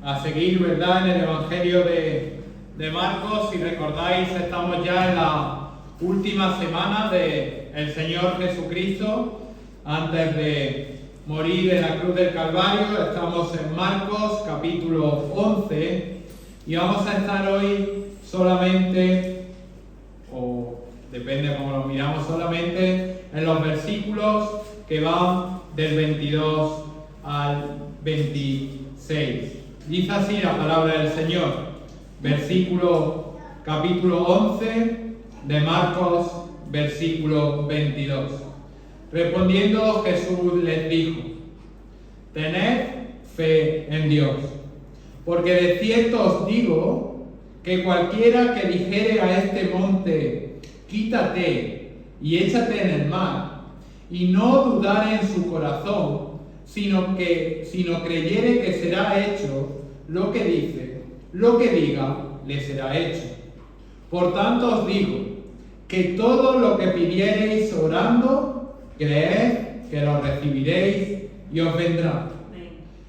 a seguir, ¿verdad?, en el Evangelio de Marcos. Si recordáis, estamos ya en la última semana del Señor Jesucristo antes de morir en la cruz del Calvario. Estamos en Marcos capítulo 11 y vamos a estar hoy solamente, o depende de cómo lo miramos, solamente en los versículos que van del 22 al 26. Dice así la palabra del Señor, capítulo 11 de Marcos, versículo 22. Respondiendo Jesús les dijo: tened fe en Dios, porque de cierto os digo que cualquiera que dijere a este monte, quítate y échate en el mar, y no dudare en su corazón, sino creyere que será hecho lo que dice, lo que diga, le será hecho. Por tanto os digo, que todo lo que pidiereis orando, creed que lo recibiréis y os vendrá.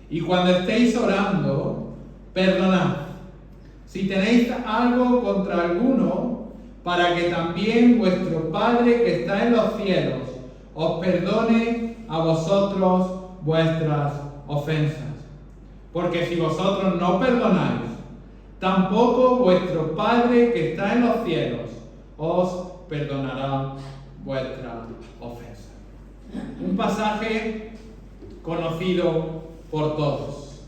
Y cuando estéis orando, perdonad, si tenéis algo contra alguno, para que también vuestro Padre que está en los cielos os perdone a vosotros vuestras ofensas. Porque si vosotros no perdonáis, tampoco vuestro Padre que está en los cielos os perdonará vuestras ofensas. Un pasaje conocido por todos.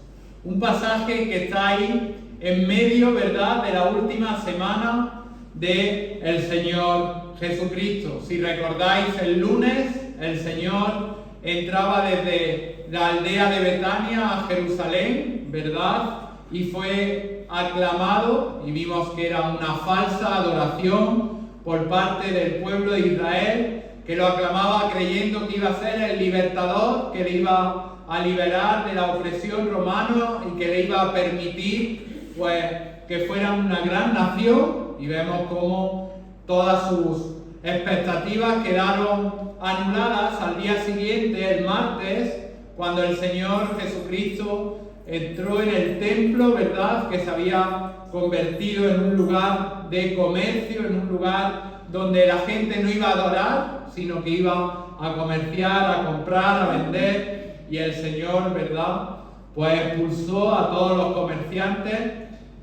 Un pasaje que está ahí en medio, ¿verdad?, de la última semana del Señor Jesucristo. Si recordáis, el lunes el Señor entraba desde la aldea de Betania a Jerusalén, ¿verdad? Y fue aclamado, y vimos que era una falsa adoración por parte del pueblo de Israel, que lo aclamaba creyendo que iba a ser el libertador, que le iba a liberar de la opresión romana y que le iba a permitir, pues, que fuera una gran nación. Y vemos cómo todas sus expectativas quedaron anuladas al día siguiente, el martes, cuando el Señor Jesucristo entró en el templo, ¿verdad?, que se había convertido en un lugar de comercio, en un lugar donde la gente no iba a adorar, sino que iba a comerciar, a comprar, a vender. Y el Señor, ¿verdad?, pues expulsó a todos los comerciantes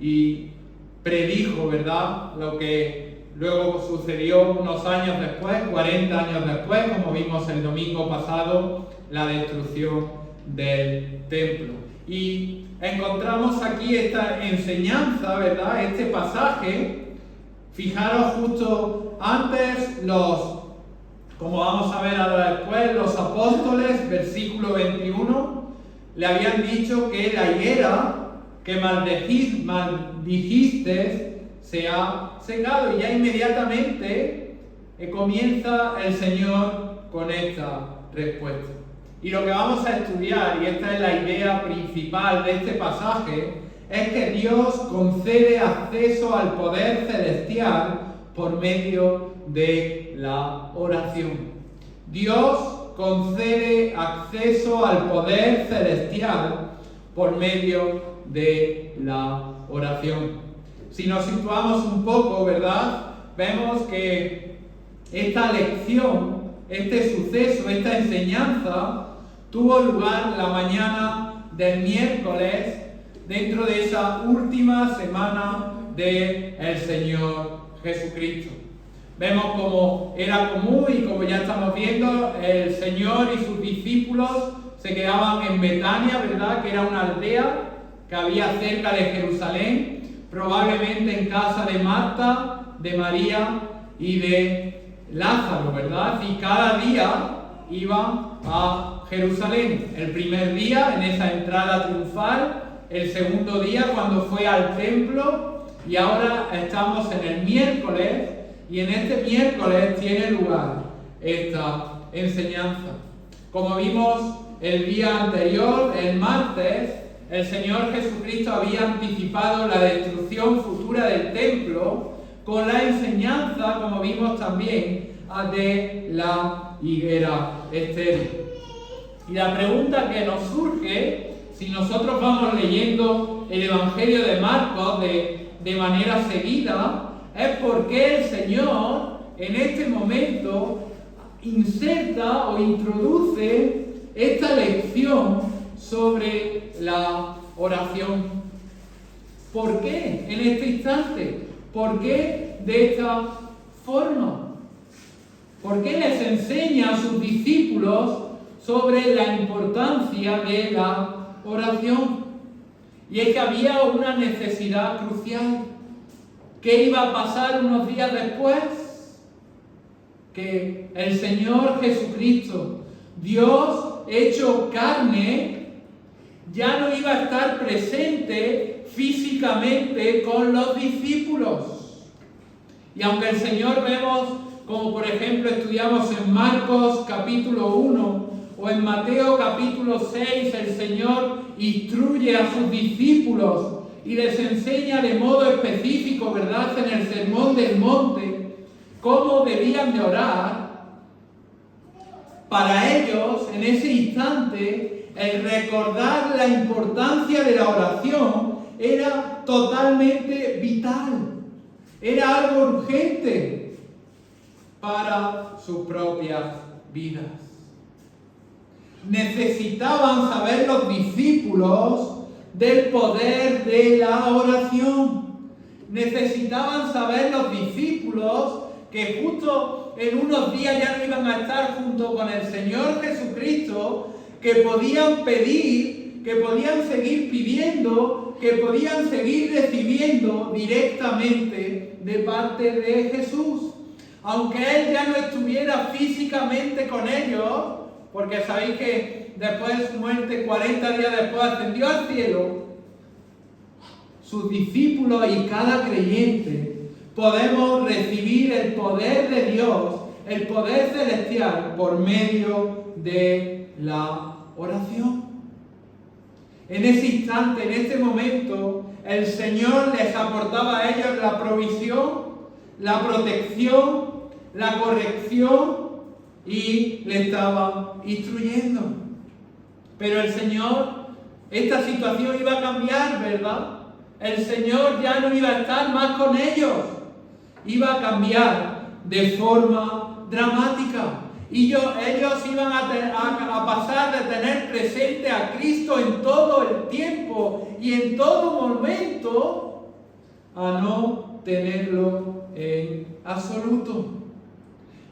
y predijo, ¿verdad?, lo que luego sucedió unos años después, 40 años después, como vimos el domingo pasado, la destrucción del templo. Y encontramos aquí esta enseñanza, ¿verdad?, este pasaje. Fijaros justo antes, como vamos a ver ahora después, los apóstoles, versículo 21, le habían dicho que la higuera que maldijiste se ha secado, y ya inmediatamente comienza el Señor con esta respuesta. Y lo que vamos a estudiar, y esta es la idea principal de este pasaje, es que Dios concede acceso al poder celestial por medio de la oración. Dios concede acceso al poder celestial por medio de la oración. Si nos situamos un poco, ¿verdad?, vemos que esta lección, este suceso, esta enseñanza tuvo lugar la mañana del miércoles dentro de esa última semana del Señor Jesucristo. Vemos como era común, y como ya estamos viendo, el Señor y sus discípulos se quedaban en Betania, ¿verdad?, que era una aldea que había cerca de Jerusalén, probablemente en casa de Marta, de María y de Lázaro, ¿verdad? Y cada día iban a Jerusalén. El primer día en esa entrada triunfal, el segundo día cuando fue al templo, y ahora estamos en el miércoles, y en este miércoles tiene lugar esta enseñanza. Como vimos el día anterior, el martes, el Señor Jesucristo había anticipado la destrucción futura del templo con la enseñanza, como vimos también, de la higuera estéril. Y la pregunta que nos surge si nosotros vamos leyendo el Evangelio de Marcos de manera seguida, es porque el Señor en este momento inserta o introduce esta lección sobre la oración. ¿Por qué en este instante? ¿Por qué de esta forma? ¿Por qué les enseña a sus discípulos sobre la importancia de la oración? Y es que había una necesidad crucial. ¿Qué iba a pasar unos días después? Que el Señor Jesucristo, Dios hecho carne, ya no iba a estar presente físicamente con los discípulos. Y aunque el Señor vemos, como por ejemplo estudiamos en Marcos capítulo 1 o en Mateo capítulo 6, el Señor instruye a sus discípulos y les enseña de modo específico, ¿verdad?, en el Sermón del Monte, cómo debían de orar. Para ellos, en ese instante, el recordar la importancia de la oración era totalmente vital, era algo urgente para sus propias vidas. Necesitaban saber los discípulos del poder de la oración. Necesitaban saber los discípulos que justo en unos días ya no iban a estar junto con el Señor Jesucristo, que podían pedir, que podían seguir pidiendo, que podían seguir recibiendo directamente de parte de Jesús. Aunque Él ya no estuviera físicamente con ellos, porque sabéis que después de su muerte, 40 días después, ascendió al cielo, sus discípulos y cada creyente podemos recibir el poder de Dios, el poder celestial, por medio de la oración. En ese instante, en este momento, el Señor les aportaba a ellos la provisión, la protección, la corrección y le estaba instruyendo. Pero el Señor, esta situación iba a cambiar, ¿verdad? El Señor ya no iba a estar más con ellos. Iba a cambiar de forma dramática. Y ellos iban a pasar de tener presente a Cristo en todo el tiempo y en todo momento a no tenerlo en absoluto.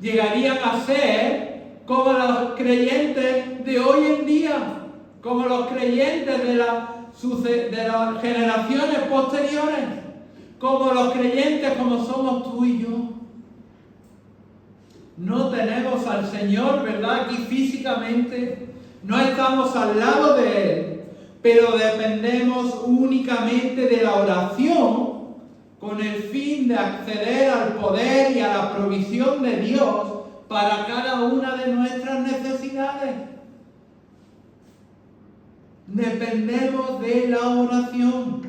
Llegarían a ser como los creyentes de hoy en día, como los creyentes de las generaciones posteriores, como los creyentes como somos tú y yo. No tenemos al Señor, ¿verdad?, aquí físicamente, no estamos al lado de Él, pero dependemos únicamente de la oración con el fin de acceder al poder y a la provisión de Dios para cada una de nuestras necesidades. Dependemos de la oración.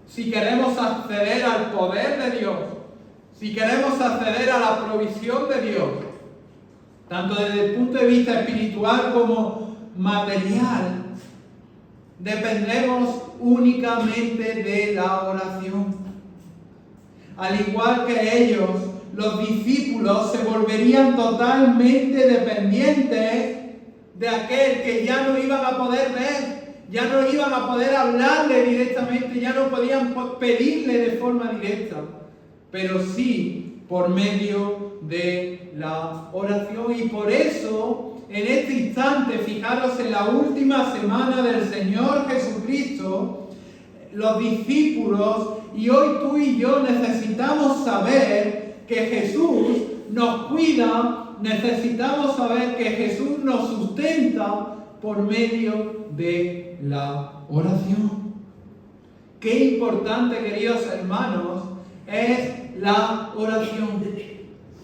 Si queremos acceder al poder de Dios, si queremos acceder a la provisión de Dios, tanto desde el punto de vista espiritual como material, dependemos únicamente de la oración. Al igual que ellos, los discípulos se volverían totalmente dependientes de aquel que ya no iban a poder ver, ya no iban a poder hablarle directamente, ya no podían pedirle de forma directa, pero sí por medio de la oración. Y por eso, en este instante, fijaros en la última semana del Señor Jesucristo, los discípulos y hoy tú y yo necesitamos saber que Jesús nos cuida, necesitamos saber que Jesús nos sustenta por medio de la oración. Qué importante, queridos hermanos, es la oración.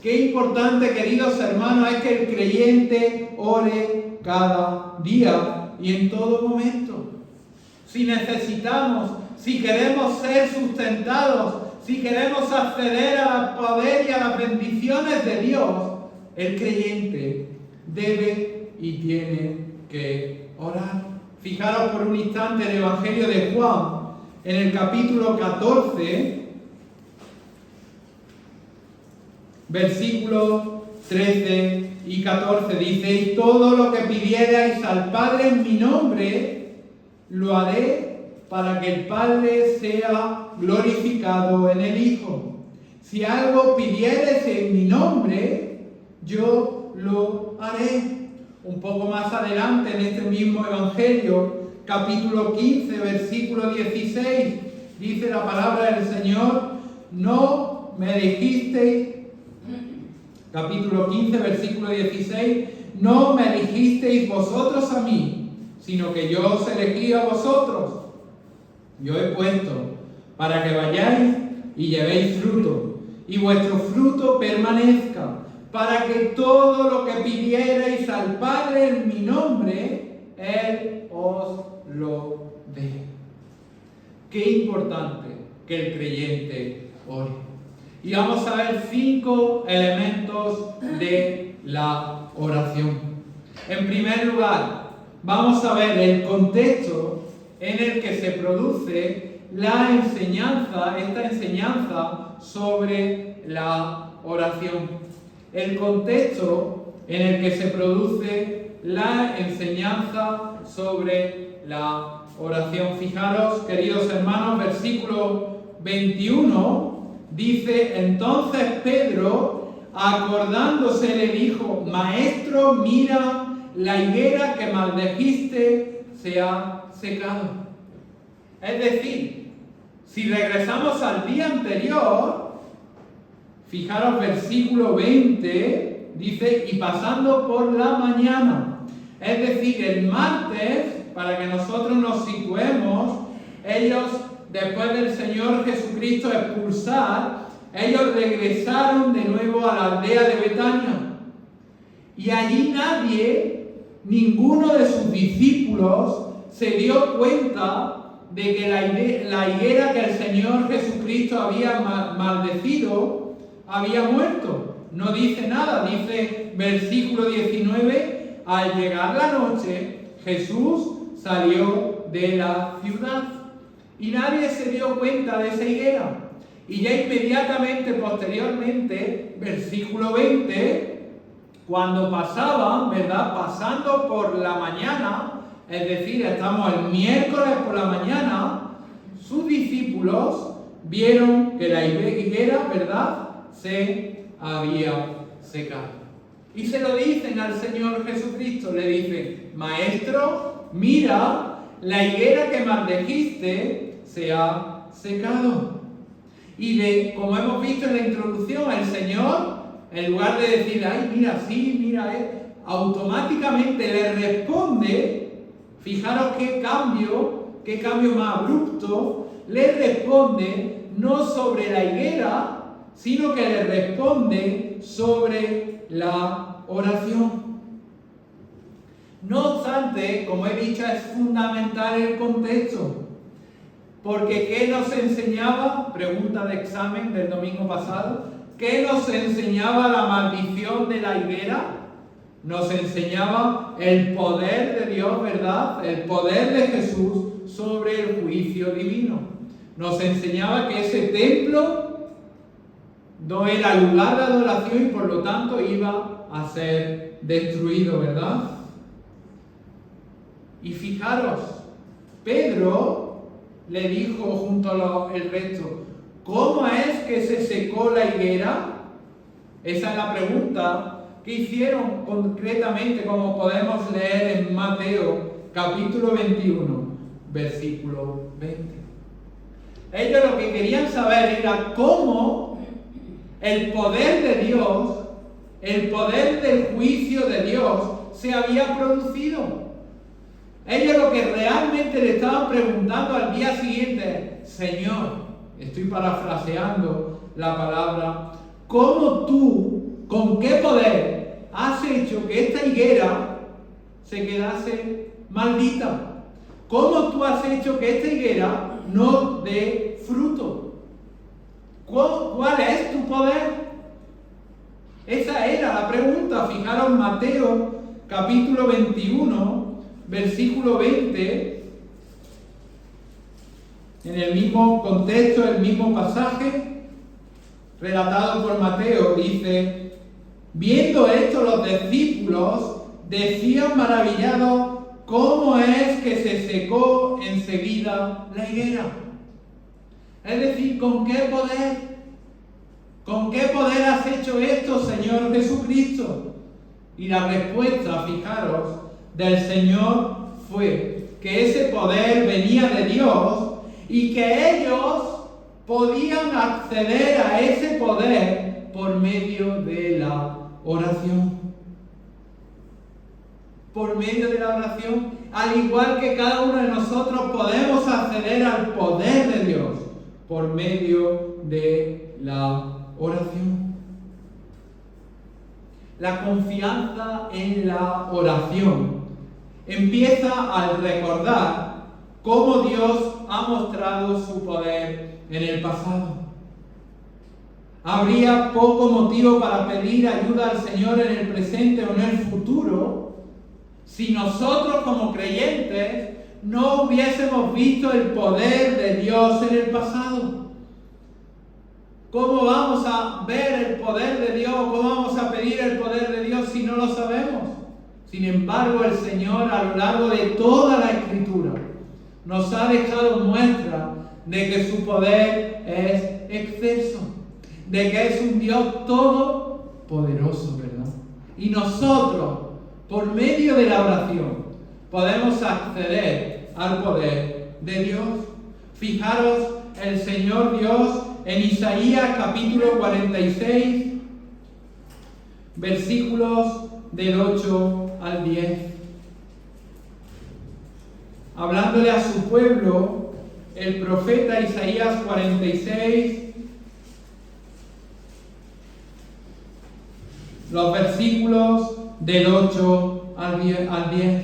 Qué importante, queridos hermanos, es que el creyente ore cada día y en todo momento. Si necesitamos, si queremos ser sustentados, si queremos acceder al poder y a las bendiciones de Dios, el creyente debe y tiene que orar. Fijaros por un instante en el Evangelio de Juan, en el capítulo 14, versículos 13 y 14, dice: y todo lo que pidierais al Padre en mi nombre, lo haré para que el Padre sea glorificado en el Hijo. Si algo pidieres en mi nombre, yo lo haré. Un poco más adelante en este mismo Evangelio, capítulo 15, versículo 16, dice la palabra del Señor: no me elegisteis, capítulo 15, versículo 16, no me elegisteis vosotros a mí, sino que yo os elegí a vosotros. Yo he puesto para que vayáis y llevéis fruto, y vuestro fruto permanezca, para que todo lo que pidierais al Padre en mi nombre, Él os lo dé. Qué importante que el creyente ore. Y vamos a ver 5 elementos de la oración. En primer lugar, vamos a ver el contexto en el que se produce esta enseñanza sobre la oración. El contexto en el que se produce la enseñanza sobre la oración. Fijaros, queridos hermanos, versículo 21 dice: entonces Pedro, acordándose, le dijo: Maestro, mira, la higuera que maldijiste se ha secado. Es decir, si regresamos al día anterior, fijaros, versículo 20, dice: y pasando por la mañana. Es decir, el martes, para que nosotros nos situemos, ellos, después del Señor Jesucristo expulsar, ellos regresaron de nuevo a la aldea de Betania. Y allí ninguno de sus discípulos se dio cuenta de que la higuera que el Señor Jesucristo había maldecido había muerto. No dice nada, dice versículo 19: al llegar la noche, Jesús salió de la ciudad y nadie se dio cuenta de esa higuera. Y ya inmediatamente posteriormente, versículo 20, cuando pasaban, ¿verdad? Pasando por la mañana, es decir, estamos el miércoles por la mañana, sus discípulos vieron que la higuera, ¿verdad?, se había secado. Y se lo dicen al Señor Jesucristo, le dicen: Maestro, mira, la higuera que maldijiste se ha secado. Y como hemos visto en la introducción, el Señor, en lugar de decir: ay, mira, sí, mira, automáticamente le responde. Fijaros qué cambio más abrupto. Le responde no sobre la higuera, sino que le responde sobre la oración. No obstante, como he dicho, es fundamental el contexto. Porque ¿qué nos enseñaba? Pregunta de examen del domingo pasado. ¿Qué nos enseñaba la maldición de la higuera? Nos enseñaba el poder de Dios, ¿verdad? El poder de Jesús sobre el juicio divino. Nos enseñaba que ese templo no era lugar de adoración y por lo tanto iba a ser destruido, ¿verdad? Y fijaros, Pedro le dijo junto al resto: ¿cómo es que se secó la higuera? Esa es la pregunta que hicieron concretamente, como podemos leer en Mateo capítulo 21, versículo 20. Ellos lo que querían saber era cómo el poder de Dios, el poder del juicio de Dios se había producido. Ellos lo que realmente le estaban preguntando al día siguiente: Señor, estoy parafraseando la palabra, ¿cómo tú, con qué poder has hecho que esta higuera se quedase maldita? ¿Cómo tú has hecho que esta higuera no dé fruto? ¿Cuál es tu poder? Esa era la pregunta. Fijaros, Mateo capítulo 21, versículo 20, en el mismo contexto, el mismo pasaje, relatado por Mateo, dice: viendo esto los discípulos decían maravillados cómo es que se secó enseguida la higuera. Es decir, ¿con qué poder? ¿Con qué poder has hecho esto, Señor Jesucristo? Y la respuesta, fijaros, del Señor fue que ese poder venía de Dios y que ellos podían acceder a ese poder por medio de la oración. Por medio de la oración, al igual que cada uno de nosotros podemos acceder al poder de Dios por medio de la oración. La confianza en la oración empieza al recordar cómo Dios ha mostrado su poder en el pasado. Habría poco motivo para pedir ayuda al Señor en el presente o en el futuro si nosotros como creyentes no hubiésemos visto el poder de Dios en el pasado. ¿Cómo vamos a ver el poder de Dios? ¿Cómo vamos a pedir el poder de Dios si no lo sabemos? Sin embargo, el Señor a lo largo de toda la Escritura nos ha dejado muestra de que su poder es exceso, de que es un Dios todopoderoso, ¿verdad? Y nosotros, por medio de la oración, podemos acceder al poder de Dios. Fijaros, el Señor Dios en Isaías capítulo 46, versículos del 8 al 10. Hablándole a su pueblo, el profeta Isaías 46, los versículos del 8 al 10.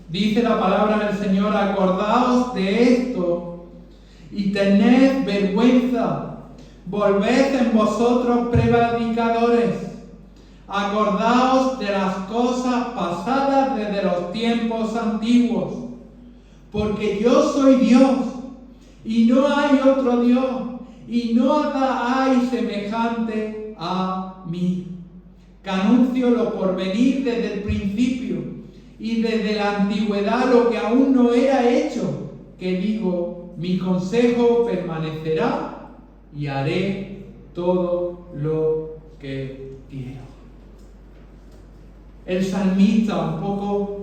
Dice la palabra del Señor: acordaos de esto y tened vergüenza. Volved en vosotros predicadores. Acordaos de las cosas pasadas desde los tiempos antiguos. Porque yo soy Dios y no hay otro Dios, y nada hay semejante a mí, que anuncio lo por venir desde el principio y desde la antigüedad lo que aún no era hecho, que digo, mi consejo permanecerá y haré todo lo que quiero. El salmista, un poco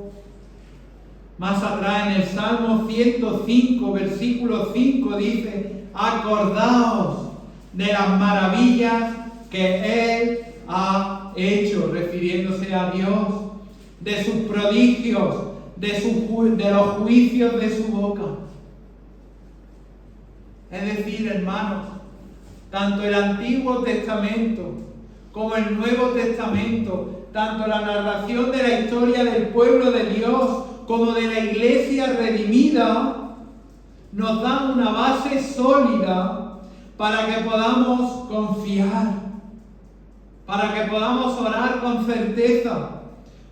más atrás en el Salmo 105, versículo 5, dice: acordaos de las maravillas que Él ha hecho, refiriéndose a Dios, de sus prodigios, de los juicios de su boca. Es decir, hermanos, tanto el Antiguo Testamento como el Nuevo Testamento, tanto la narración de la historia del pueblo de Dios como de la iglesia redimida, nos dan una base sólida para que podamos confiar, para que podamos orar con certeza,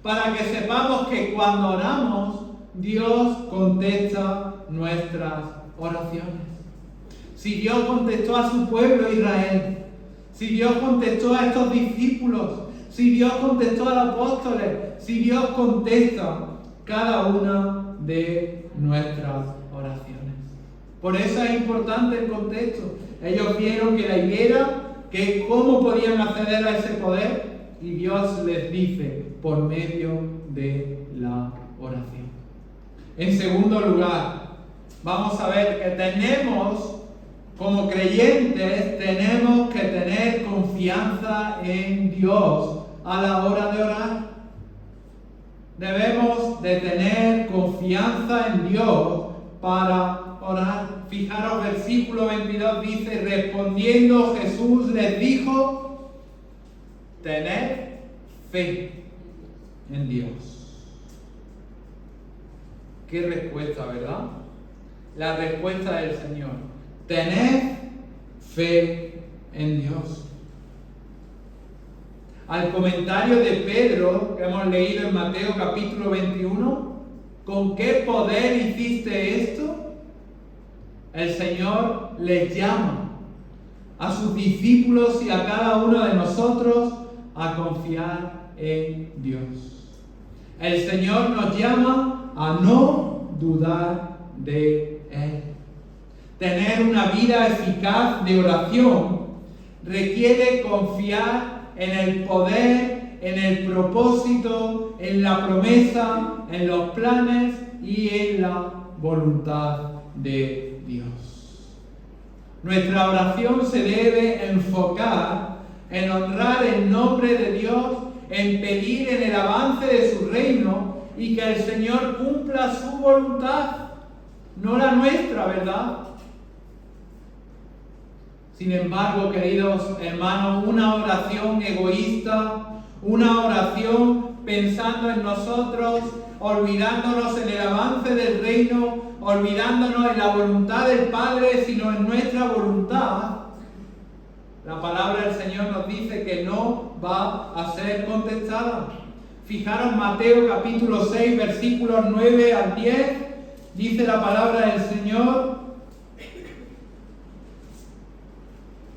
para que sepamos que cuando oramos, Dios contesta nuestras oraciones. Si Dios contestó a su pueblo Israel, si Dios contestó a estos discípulos, si Dios contestó a los apóstoles, si Dios contesta cada una de nuestras oraciones. Por eso es importante el contexto. Ellos vieron que la higuera, que cómo podían acceder a ese poder, y Dios les dice, por medio de la oración. En segundo lugar, vamos a ver que como creyentes, tenemos que tener confianza en Dios a la hora de orar. Debemos de tener confianza en Dios para orar. Fijaros, versículo 22 dice: respondiendo Jesús les dijo: tened fe en Dios. Qué respuesta, ¿verdad? La respuesta del Señor: tened fe en Dios. Al comentario de Pedro que hemos leído en Mateo capítulo 21, ¿con qué poder hiciste esto? El Señor les llama a sus discípulos y a cada uno de nosotros a confiar en Dios. El Señor nos llama a no dudar de Él. Tener una vida eficaz de oración requiere confiar en el poder, en el propósito, en la promesa, en los planes y en la voluntad de Dios. Nuestra oración se debe enfocar en honrar el nombre de Dios, en pedir en el avance de su reino y que el Señor cumpla su voluntad, no la nuestra, ¿verdad? Sin embargo, queridos hermanos, una oración egoísta, una oración pensando en nosotros, olvidándonos en el avance del reino, olvidándonos en la voluntad del Padre, sino en nuestra voluntad, la palabra del Señor nos dice que no va a ser contestada. Fijaros Mateo capítulo 6, versículos 9 al 10, dice la palabra del Señor,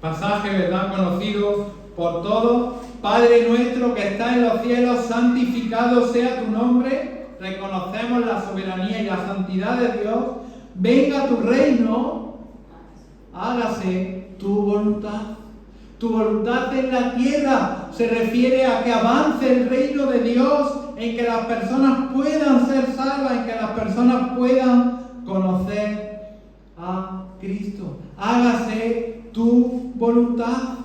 pasaje, ¿verdad?, conocido por todos. Padre nuestro que estás en los cielos, santificado sea tu nombre. Reconocemos la soberanía y la santidad de Dios. Venga tu reino, hágase tu voluntad. Tu voluntad en la tierra se refiere a que avance el reino de Dios, en que las personas puedan ser salvas, en que las personas puedan conocer a Cristo. Hágase tu voluntad.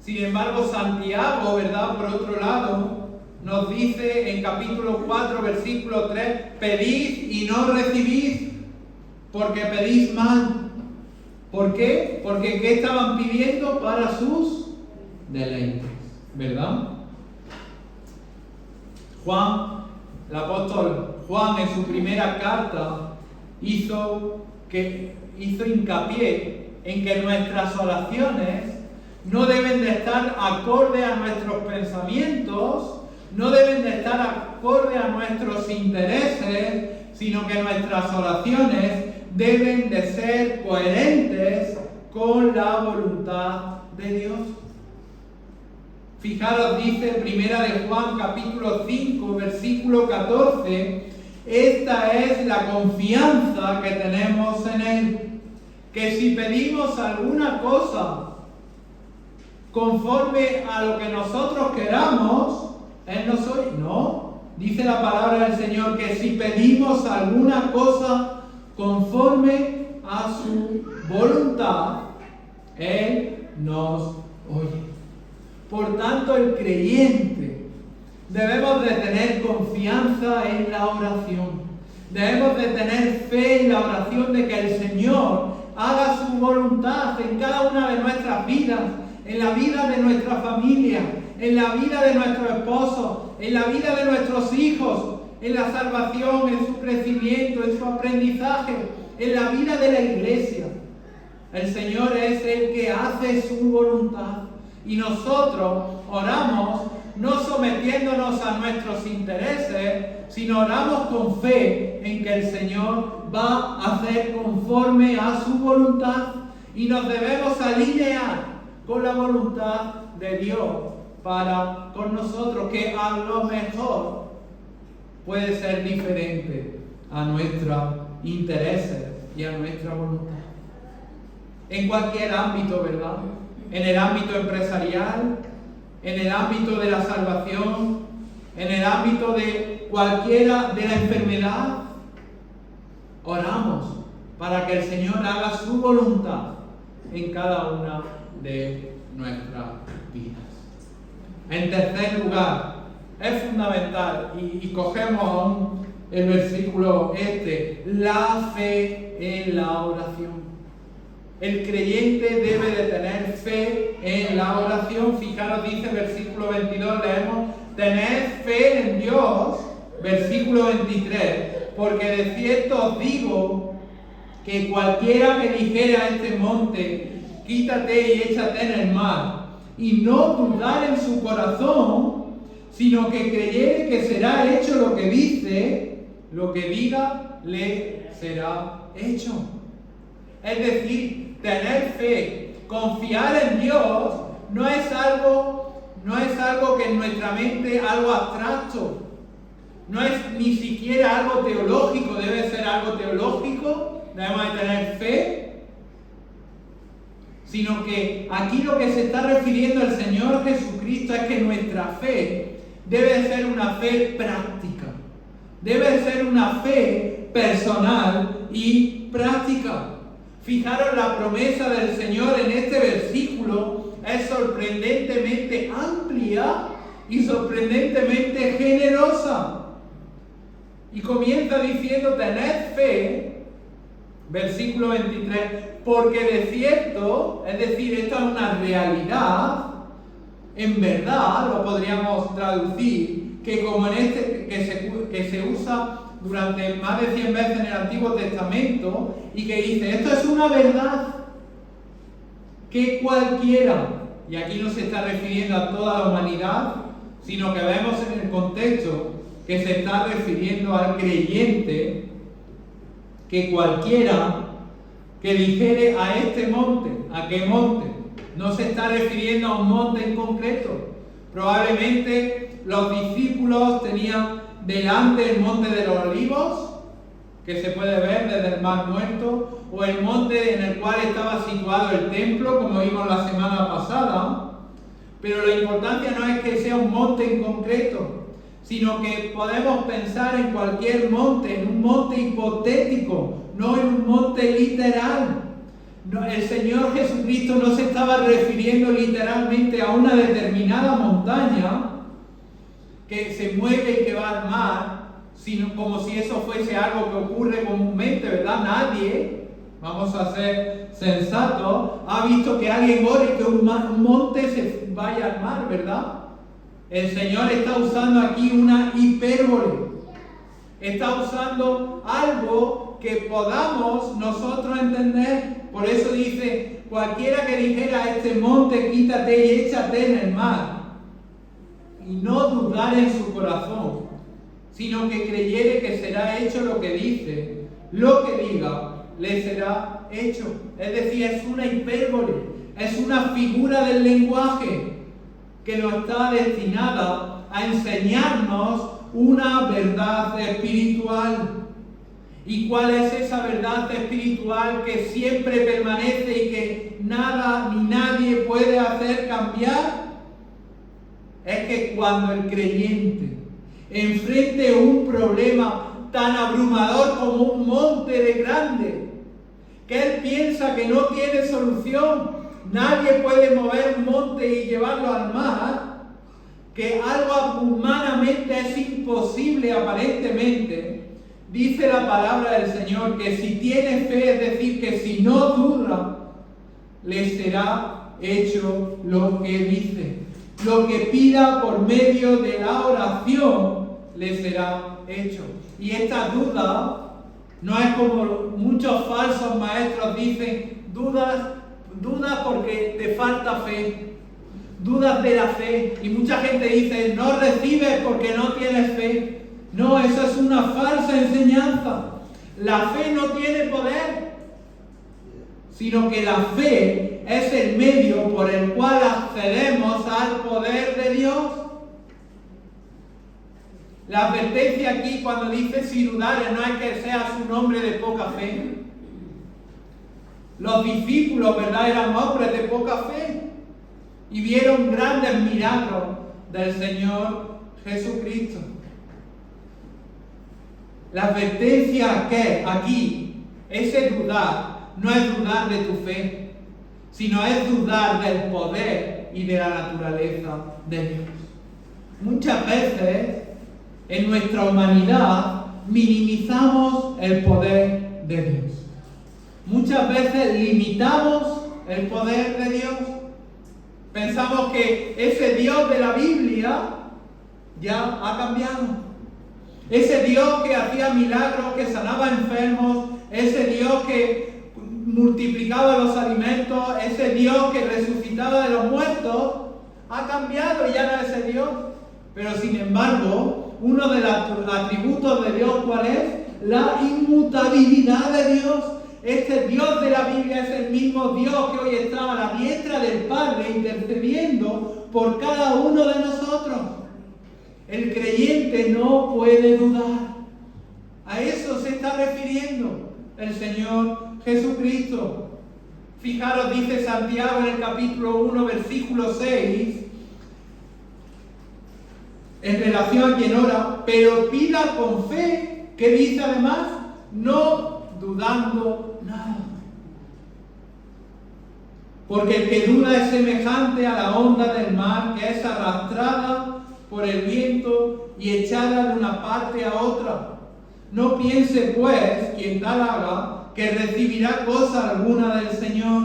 Sin embargo, Santiago, ¿verdad?, por otro lado, nos dice en capítulo 4, versículo 3, pedid y no recibís, porque pedís mal. ¿Por qué? Porque ¿qué estaban pidiendo? Para sus deleites, ¿verdad? Juan, el apóstol Juan, en su primera carta hizo hincapié en que nuestras oraciones no deben de estar acorde a nuestros pensamientos, no deben de estar acorde a nuestros intereses, sino que nuestras oraciones deben de ser coherentes con la voluntad de Dios. Fijaros, dice Primera de Juan capítulo 5, versículo 14, esta es la confianza que tenemos en Él, que si pedimos alguna cosa conforme a lo que nosotros queramos, Él nos oye. No, dice la palabra del Señor que si pedimos alguna cosa conforme a su voluntad, Él nos oye. Por tanto, el creyente debemos de tener confianza en la oración. Debemos de tener fe en la oración de que el Señor haga su voluntad en cada una de nuestras vidas, en la vida de nuestra familia, en la vida de nuestro esposo, en la vida de nuestros hijos, en la salvación, en su crecimiento, en su aprendizaje, en la vida de la iglesia. El Señor es el que hace su voluntad. Y nosotros oramos no sometiéndonos a nuestros intereses, sino oramos con fe en que el Señor va a hacer conforme a su voluntad. Y nos debemos alinear con la voluntad de Dios para con nosotros, que a lo mejor puede ser diferente a nuestros intereses y a nuestra voluntad. En cualquier ámbito, ¿verdad? En el ámbito empresarial, en el ámbito de la salvación, en el ámbito de cualquiera de la enfermedad, oramos para que el Señor haga su voluntad en cada una de nuestras vidas. En tercer lugar, es fundamental, y cogemos aún el versículo la fe en la oración. El creyente debe de tener fe en la oración. Fijaros, dice versículo 22, leemos, tened fe en Dios, versículo 23, porque de cierto os digo que cualquiera que dijere a este monte, quítate y échate en el mar, y no dudar en su corazón, sino que creyere que será hecho lo que dice, lo que diga le será hecho. Es decir, tener fe, confiar en Dios, no es algo que en nuestra mente, algo abstracto. No es ni siquiera algo teológico, debe ser algo teológico, debemos de tener fe, sino que aquí lo que se está refiriendo el Señor Jesucristo es que nuestra fe debe ser una fe práctica, debe ser una fe personal y práctica. Fijaros, la promesa del Señor en este versículo es sorprendentemente amplia y sorprendentemente generosa. Y comienza diciendo, tened fe, versículo 23, porque de cierto, es decir, esto es una realidad, en verdad, lo podríamos traducir, que como en este, que se usa durante más de 100 veces en el Antiguo Testamento, y que dice, esto es una verdad, que cualquiera, y aquí no se está refiriendo a toda la humanidad, sino que vemos en el contexto que se está refiriendo al creyente, que cualquiera que dijere a este monte, ¿a qué monte? No se está refiriendo a un monte en concreto. Probablemente los discípulos tenían delante el monte de los olivos, que se puede ver desde el Mar Muerto, o el monte en el cual estaba situado el templo, como vimos la semana pasada. Pero la importancia no es que sea un monte en concreto, sino que podemos pensar en cualquier monte, en un monte hipotético, no en un monte literal. No, el Señor Jesucristo no se estaba refiriendo literalmente a una determinada montaña que se mueve y que va al mar, sino como si eso fuese algo que ocurre comúnmente, ¿verdad? Nadie, vamos a ser sensatos, ha visto que alguien ore y que un monte se vaya al mar, ¿verdad? El Señor está usando aquí una hipérbole. Está usando algo que podamos nosotros entender. Por eso dice, cualquiera que dijera a este monte, quítate y échate en el mar, y no dudar en su corazón, sino que creyere que será hecho lo que dice, lo que diga, le será hecho. Es decir, es una hipérbole, es una figura del lenguaje que no está destinada a enseñarnos una verdad espiritual. ¿Y cuál es esa verdad espiritual que siempre permanece y que nada ni nadie puede hacer cambiar? Es que cuando el creyente enfrente un problema tan abrumador como un monte de grande, que él piensa que no tiene solución, nadie puede mover un monte y llevarlo al mar, que algo humanamente es imposible aparentemente, dice la palabra del Señor que si tiene fe, es decir, que si no duda, le será hecho lo que dice. Lo que pida por medio de la oración, le será hecho. Y esta duda no es como muchos falsos maestros dicen, dudas porque te falta fe, dudas de la fe. Y mucha gente dice, no recibes porque no tienes fe. No, eso es una falsa enseñanza. La fe no tiene poder, sino que la fe es el medio por el cual accedemos al poder de Dios. La advertencia aquí cuando dice si dudares no es que sea un hombre de poca fe. Los discípulos, ¿verdad?, eran hombres de poca fe y vieron grandes milagros del Señor Jesucristo. La advertencia que aquí, ese dudar, no es dudar de tu fe, sino es dudar del poder y de la naturaleza de Dios. Muchas veces en nuestra humanidad minimizamos el poder de Dios. Muchas veces limitamos el poder de Dios. Pensamos que ese Dios de la Biblia ya ha cambiado. Ese Dios que hacía milagros, que sanaba enfermos, ese Dios que multiplicaba los alimentos, ese Dios que resucitaba de los muertos, ha cambiado y ya no es ese Dios. Pero sin embargo, uno de los atributos de Dios, ¿cuál es? La inmutabilidad de Dios. Este Dios de la Biblia es el mismo Dios que hoy está a la diestra del Padre intercediendo por cada uno de nosotros. El creyente no puede dudar. A eso se está refiriendo el Señor Jesucristo. Fijaros, dice Santiago en el capítulo 1, versículo 6, en relación a quien ora, pero pida con fe, que dice además, no dudando nada. Porque el que duda es semejante a la onda del mar, que es arrastrada por el viento y echada de una parte a otra. No piense pues quien tal haga que recibirá cosa alguna del Señor.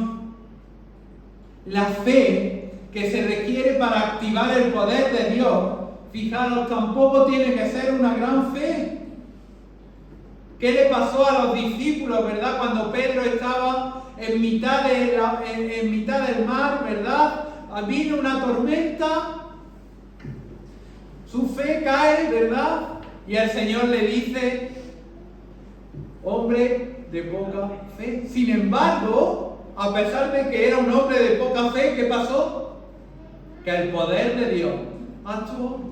La fe que se requiere para activar el poder de Dios, fijaros, tampoco tiene que ser una gran fe. ¿Qué le pasó a los discípulos, verdad? Cuando Pedro estaba en mitad del mar, ¿verdad? Vino una tormenta, su fe cae, ¿verdad? Y el Señor le dice, hombre de poca fe. Sin embargo, a pesar de que era un hombre de poca fe, ¿qué pasó? Que el poder de Dios actuó.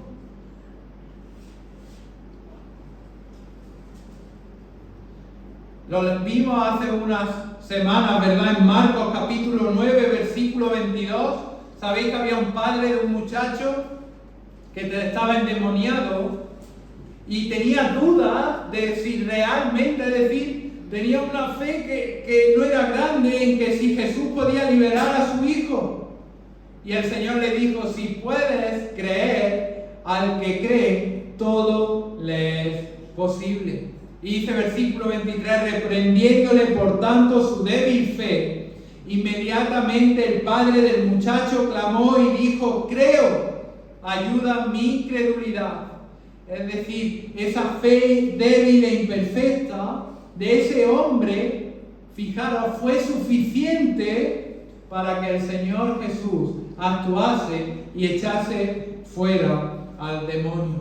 Lo vimos hace unas semanas, ¿verdad? En Marcos capítulo 9, versículo 22. ¿Sabéis que había un padre de un muchacho que estaba endemoniado y tenía dudas de si realmente, es decir, tenía una fe que no era grande en que si Jesús podía liberar a su hijo? Y el Señor le dijo, si puedes creer, al que cree, todo le es posible. Y dice versículo 23, reprendiéndole por tanto su débil fe, inmediatamente el padre del muchacho clamó y dijo, creo, ayuda mi incredulidad. Es decir, esa fe débil e imperfecta de ese hombre, fijaros, fue suficiente para que el Señor Jesús actuase y echase fuera al demonio.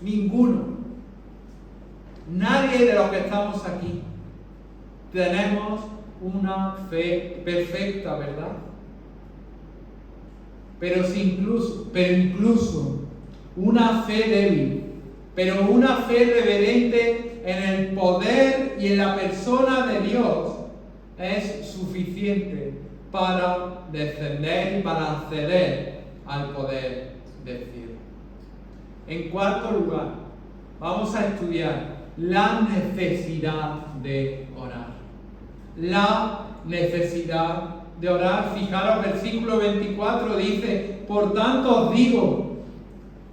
Ninguno. Nadie de los que estamos aquí tenemos una fe perfecta, ¿verdad? Pero incluso una fe débil, pero una fe reverente en el poder y en la persona de Dios es suficiente para descender y para acceder al poder del cielo. En cuarto lugar, vamos a estudiar la necesidad de orar. La necesidad de orar. Fijaros, versículo 24 dice, por tanto os digo,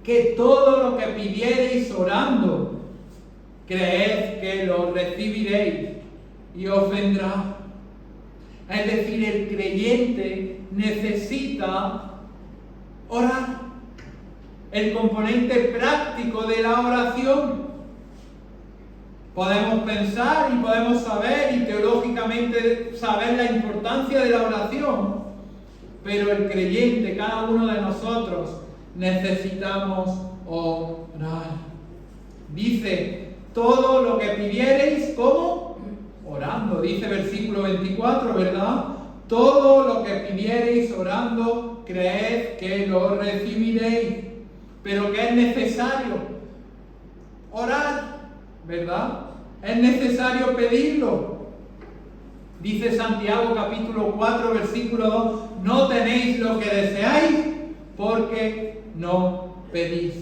que todo lo que pidiereis orando, creed que lo recibiréis y os vendrá. Es decir, el creyente necesita orar. El componente práctico de la oración. Podemos pensar y podemos saber y teológicamente saber la importancia de la oración, pero el creyente, cada uno de nosotros, necesitamos orar. Dice, todo lo que pidiereis, ¿cómo? Orando. Dice versículo 24, ¿verdad? Todo lo que pidiereis orando, creed que lo recibiréis. Pero que es necesario orar, ¿verdad? Es necesario pedirlo. Dice Santiago capítulo 4, versículo 2, no tenéis lo que deseáis porque no pedís.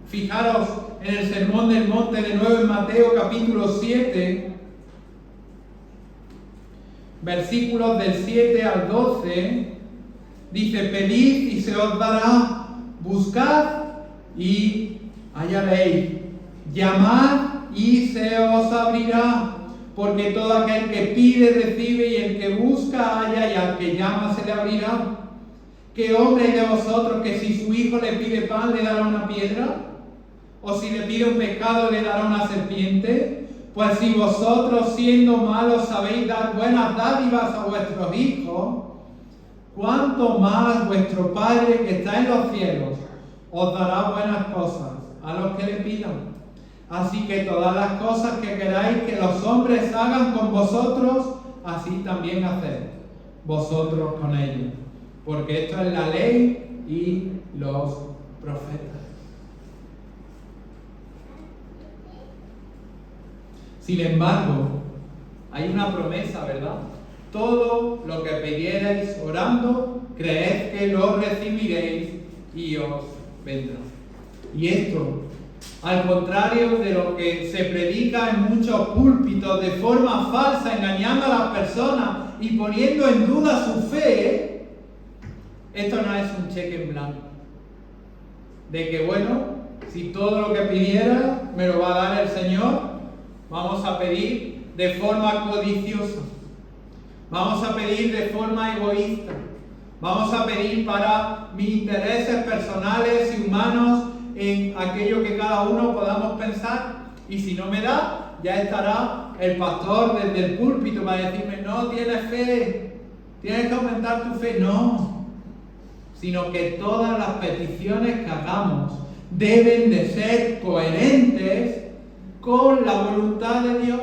Fijaros en el Sermón del Monte de nuevo en Mateo capítulo 7, versículos del 7 al 12, dice, pedid y se os dará, buscad y hallaréis, llamad y se os abrirá, porque todo aquel que pide recibe y el que busca halla y al que llama se le abrirá. ¿Qué hombre hay de vosotros que si su hijo le pide pan le dará una piedra? ¿O si le pide un pescado le dará una serpiente? Pues si vosotros siendo malos sabéis dar buenas dádivas a vuestros hijos, cuánto más vuestro Padre que está en los cielos os dará buenas cosas a los que le pidan. Así que todas las cosas que queráis que los hombres hagan con vosotros, así también haced vosotros con ellos. Porque esto es la ley y los profetas. Sin embargo, hay una promesa, ¿verdad? Todo lo que pidierais orando, creed que lo recibiréis y os vendrá. Y esto, al contrario de lo que se predica en muchos púlpitos de forma falsa, engañando a las personas y poniendo en duda su fe, esto no es un cheque en blanco. De que, bueno, si todo lo que pidiera me lo va a dar el Señor, vamos a pedir de forma codiciosa. Vamos a pedir de forma egoísta. Vamos a pedir para mis intereses personales y humanos en aquello que cada uno podamos pensar. Y si no me da, ya estará el pastor desde el púlpito para decirme, no tienes fe, tienes que aumentar tu fe. No, sino que todas las peticiones que hagamos deben de ser coherentes con la voluntad de Dios.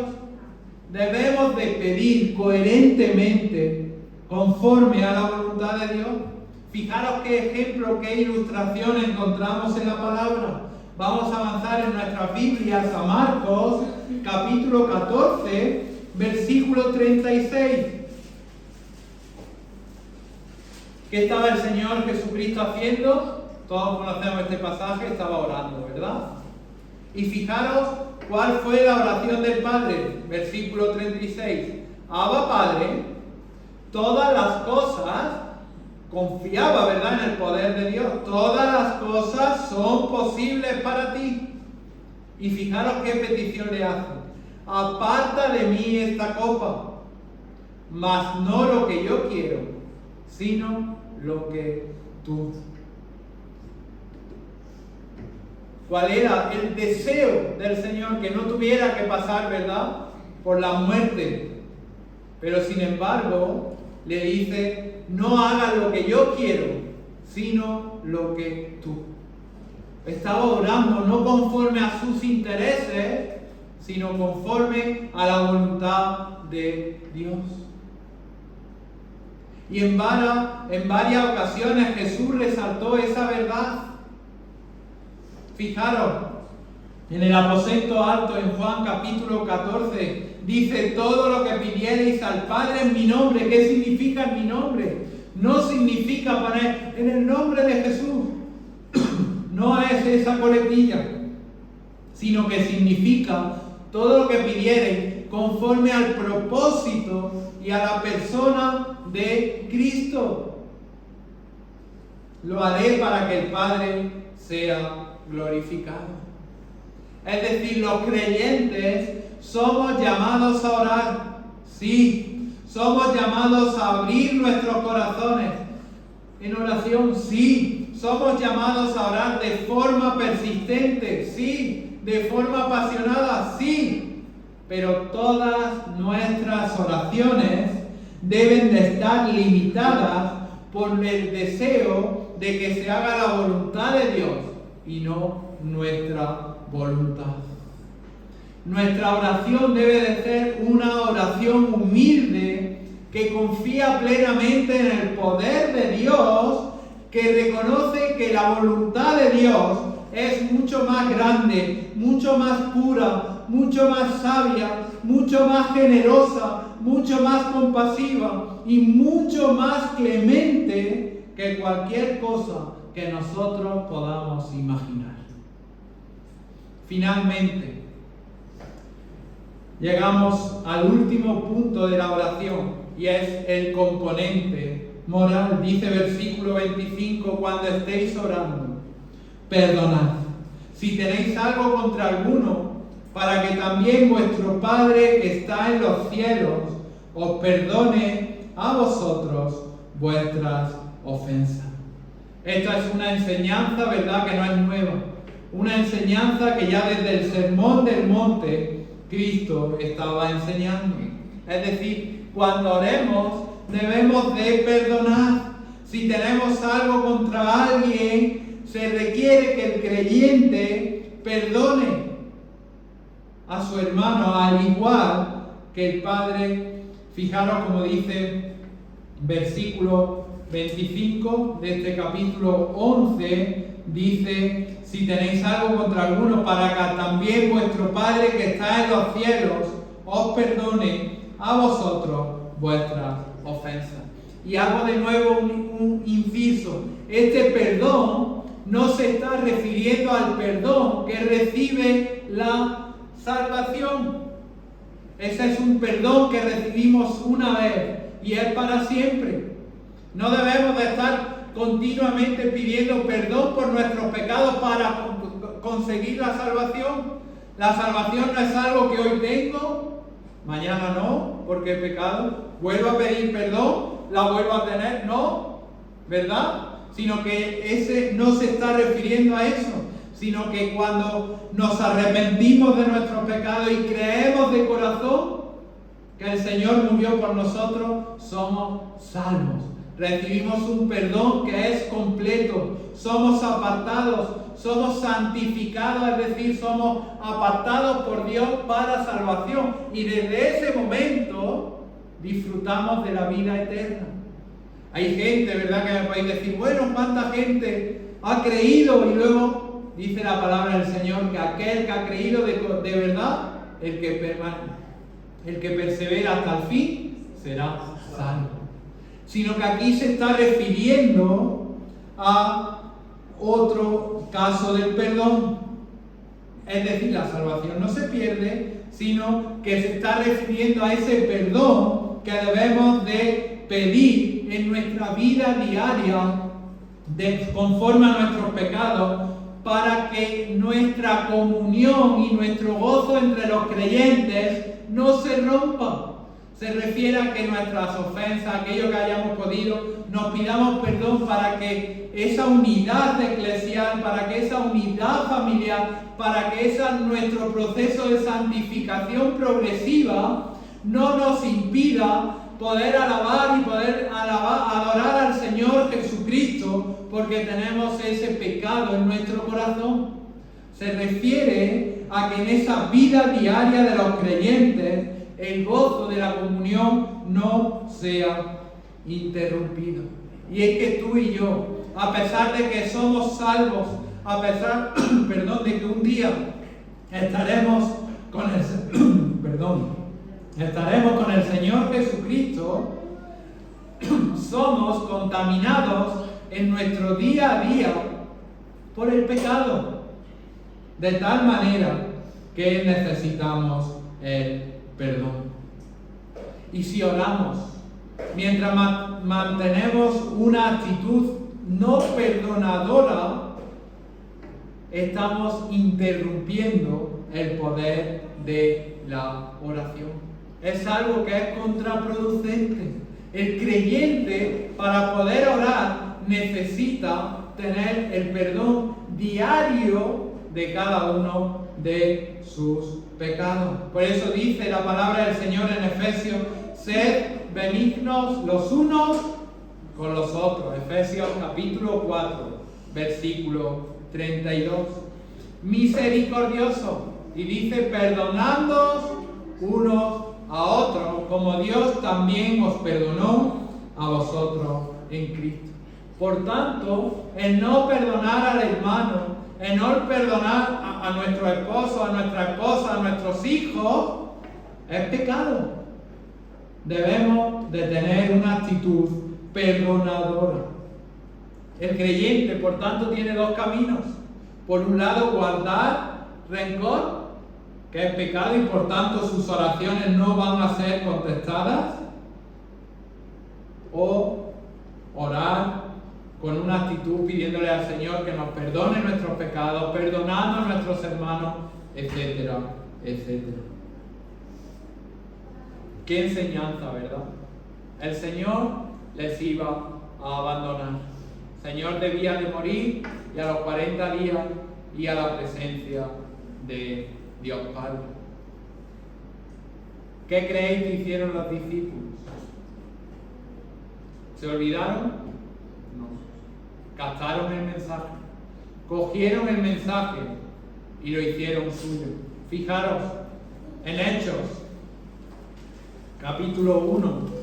Debemos de pedir coherentemente conforme a la voluntad de Dios. Fijaros qué ejemplo, qué ilustración encontramos en la palabra. Vamos a avanzar en nuestras Biblias a Marcos, capítulo 14, versículo 36. ¿Qué estaba el Señor Jesucristo haciendo? Todos conocemos este pasaje, estaba orando, ¿verdad? Y fijaros cuál fue la oración del Padre, versículo 36. Abba Padre, todas las cosas, confiaba, ¿verdad?, en el poder de Dios. Todas las cosas son posibles para ti. Y fijaros qué petición le hace. Aparta de mí esta copa, mas no lo que yo quiero, sino lo que tú. ¿Cuál era el deseo del Señor? Que no tuviera que pasar, ¿verdad?, por la muerte. Pero sin embargo, le dice, no haga lo que yo quiero, sino lo que tú. Estaba orando no conforme a sus intereses, sino conforme a la voluntad de Dios. Y en varias ocasiones Jesús resaltó esa verdad. Fijaros, en el aposento alto en Juan capítulo 14, dice, todo lo que pidierais al Padre en mi nombre. ¿Qué significa en mi nombre? No significa poner en el nombre de Jesús. No es esa coletilla, sino que significa todo lo que pidierais conforme al propósito y a la persona de Cristo. Lo haré para que el Padre sea glorificado. Es decir, los creyentes somos llamados a orar. Sí, somos llamados a abrir nuestros corazones en oración. Sí, somos llamados a orar de forma persistente. Sí, de forma apasionada. Sí, pero todas nuestras oraciones deben de estar limitadas por el deseo de que se haga la voluntad de Dios y no nuestra voluntad. Nuestra oración debe de ser una oración humilde que confía plenamente en el poder de Dios, que reconoce que la voluntad de Dios es mucho más grande, mucho más pura, mucho más sabia, mucho más generosa, mucho más compasiva y mucho más clemente que cualquier cosa que nosotros podamos imaginar. Finalmente, llegamos al último punto de la oración y es el componente moral. Dice versículo 25, cuando estéis orando, perdonad si tenéis algo contra alguno, para que también vuestro Padre que está en los cielos os perdone a vosotros vuestras ofensas. Esta es una enseñanza, ¿verdad?, que no es nueva. Una enseñanza que ya desde el Sermón del Monte Cristo estaba enseñando. Es decir, cuando oremos debemos de perdonar. Si tenemos algo contra alguien, se requiere que el creyente perdone a su hermano, al igual que el Padre. Fijaros como dice versículo 25 de este capítulo 11, dice: si tenéis algo contra alguno, para que también vuestro Padre que está en los cielos os perdone a vosotros vuestras ofensas. Y hago de nuevo un inciso. Este perdón no se está refiriendo al perdón que recibe la salvación. Ese es un perdón que recibimos una vez y es para siempre. No debemos de estar continuamente pidiendo perdón por nuestros pecados para conseguir la salvación. La salvación no es algo que hoy tengo, mañana no, porque he pecado. Vuelvo a pedir perdón, la vuelvo a tener, no, ¿verdad? Sino que ese no se está refiriendo a eso, sino que cuando nos arrepentimos de nuestros pecados y creemos de corazón que el Señor murió por nosotros, somos salvos. Recibimos un perdón que es completo, somos apartados, somos santificados, es decir, somos apartados por Dios para salvación. Y desde ese momento disfrutamos de la vida eterna. Hay gente, ¿verdad?, que me podéis decir: bueno, ¿cuánta gente ha creído? Y luego dice la palabra del Señor que aquel que ha creído de verdad, el que persevera hasta el fin, será salvo. Sino que aquí se está refiriendo a otro caso del perdón. Es decir, la salvación no se pierde, sino que se está refiriendo a ese perdón que debemos de pedir en nuestra vida diaria, conforme a nuestros pecados, para que nuestra comunión y nuestro gozo entre los creyentes no se rompa. Se refiere a que nuestras ofensas, aquello que hayamos podido, nos pidamos perdón para que esa unidad eclesial, para que esa unidad familiar, para que nuestro proceso de santificación progresiva no nos impida poder alabar y adorar al Señor Jesucristo, porque tenemos ese pecado en nuestro corazón. Se refiere a que en esa vida diaria de los creyentes el gozo de la comunión no sea interrumpido. Y es que tú y yo, a pesar de que somos salvos, a pesar, de que un día estaremos con el Señor Jesucristo, somos contaminados en nuestro día a día por el pecado, de tal manera que necesitamos el perdón. Y si oramos, mientras mantenemos una actitud no perdonadora, estamos interrumpiendo el poder de la oración. Es algo que es contraproducente. El creyente, para poder orar, necesita tener el perdón diario de cada uno de sus pecados. Por eso dice la palabra del Señor en Efesios: sed benignos los unos con los otros. Efesios capítulo 4, versículo 32. Misericordioso, y dice: perdonándoos unos a otros, como Dios también os perdonó a vosotros en Cristo. Por tanto, el no perdonar al hermano, el no perdonar a nuestro esposo, a nuestra esposa, a nuestros hijos, es pecado. Debemos de tener una actitud perdonadora. El creyente, por tanto, tiene dos caminos. Por un lado, guardar rencor, que es pecado, y por tanto sus oraciones no van a ser contestadas. O orar con una actitud pidiéndole al Señor que nos perdone nuestros pecados, perdonando a nuestros hermanos, etcétera, etcétera. Qué enseñanza, ¿verdad? El Señor les iba a abandonar. El Señor debía de morir, y a los 40 días y a la presencia de Dios Padre. ¿Qué creéis que hicieron los discípulos? ¿Se olvidaron? No. Captaron el mensaje, cogieron el mensaje y lo hicieron suyo. Fijaros en Hechos, capítulo 1.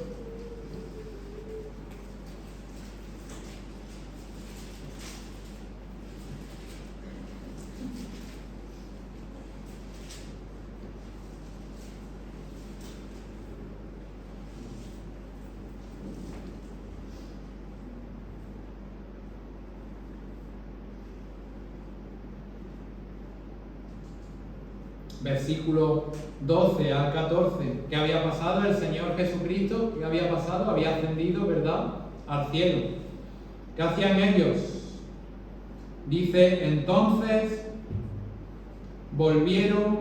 Versículo 12 al 14, ¿qué había pasado? El Señor Jesucristo, ¿qué había pasado? Había ascendido, ¿verdad?, al cielo. ¿Qué hacían ellos? Dice, entonces volvieron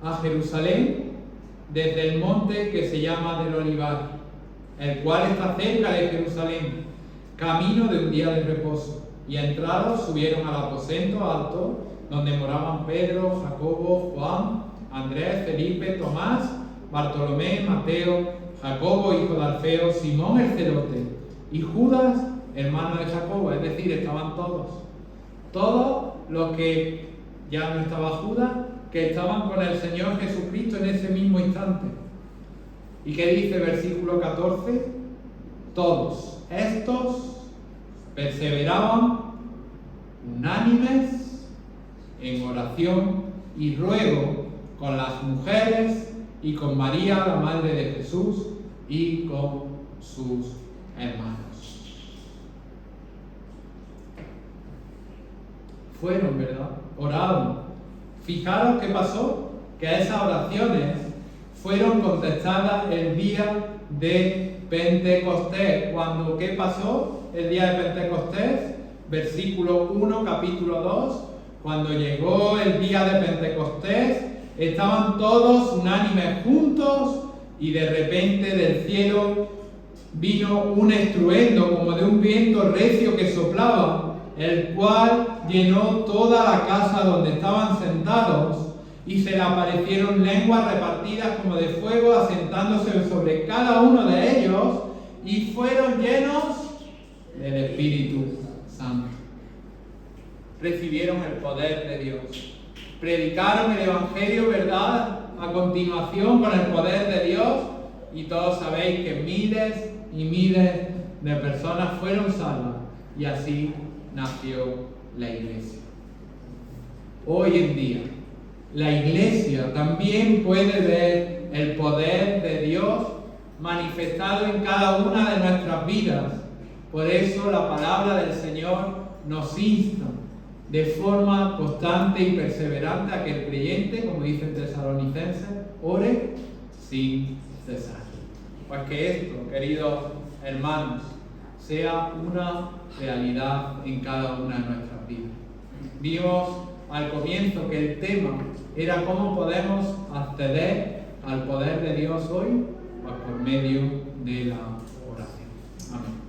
a Jerusalén desde el monte que se llama del Olivar, el cual está cerca de Jerusalén, camino de un día de reposo. Y entrados subieron al aposento alto, donde moraban Pedro, Jacobo, Juan, Andrés, Felipe, Tomás, Bartolomé, Mateo, Jacobo, hijo de Alfeo, Simón el celote, y Judas, hermano de Jacobo. Es decir, estaban todos los que ya no estaba Judas, que estaban con el Señor Jesucristo en ese mismo instante. ¿Y qué dice versículo 14? Todos estos perseveraban unánimes en oración y ruego con las mujeres y con María, la madre de Jesús, y con sus hermanos. Fueron, ¿verdad? Oraron. Fijaros qué pasó, que esas oraciones fueron contestadas el día de Pentecostés. Cuando, ¿qué pasó el día de Pentecostés? Versículo 1, capítulo 2. Cuando llegó el día de Pentecostés, estaban todos unánimes juntos y de repente del cielo vino un estruendo como de un viento recio que soplaba, el cual llenó toda la casa donde estaban sentados, y se le aparecieron lenguas repartidas como de fuego, asentándose sobre cada uno de ellos, y fueron llenos del Espíritu Santo. Recibieron el poder de Dios. Predicaron el Evangelio, ¿verdad?, a continuación con el poder de Dios, y todos sabéis que miles y miles de personas fueron salvas, y así nació la Iglesia. Hoy en día, la Iglesia también puede ver el poder de Dios manifestado en cada una de nuestras vidas. Por eso la palabra del Señor nos insta de forma constante y perseverante a que el creyente, como dice el Tesalonicenses, ore sin cesar. Pues que esto, queridos hermanos, sea una realidad en cada una de nuestras vidas. Vimos al comienzo que el tema era cómo podemos acceder al poder de Dios hoy, pues por medio de la oración. Amén.